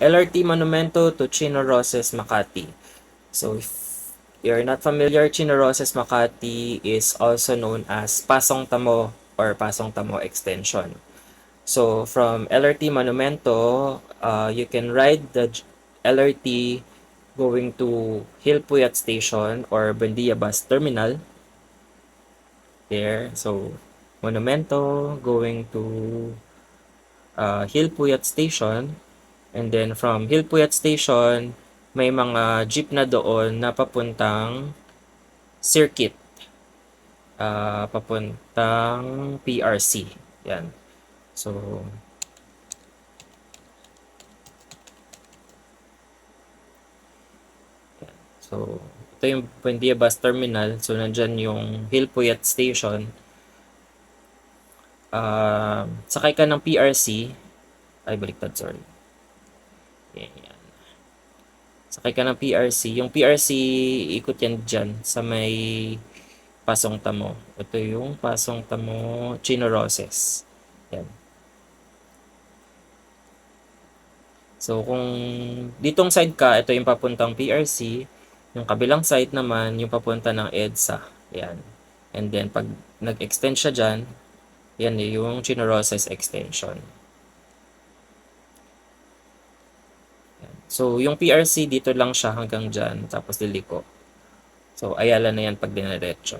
LRT Monumento to Chino Roces, Makati. So if you're not familiar, Chino Roces, Makati is also known as Pasong Tamo or Pasong Tamo Extension. So from LRT Monumento, you can ride the LRT going to Hilpuyat Station or Buendia Bus Terminal. There, so Monumento going to Hilpuyat Station, and then from Hilpuyat Station, may mga jeep na doon na papuntang circuit, papuntang PRC. Yan. So, So, ito yung Buendia Bus Terminal. So, nandyan yung Hilpuyat Station. Sakay ka ng PRC. Ay, baliktad, sorry. Yan. Sakay ka ng PRC. Yung PRC, ikot yan dyan sa may Pasong Tamo. Ito yung Pasong Tamo Chino Roces. Yan. So, kung ditong side ka, ito yung papuntang PRC. Yung kabilang side naman, yung papunta ng EDSA. Yan. And then, pag nag-extend siya dyan, yan yung Chino Roces extension. Yan. So, yung PRC, dito lang siya hanggang dyan, tapos liliko. So, Ayala na yan pag diniretso.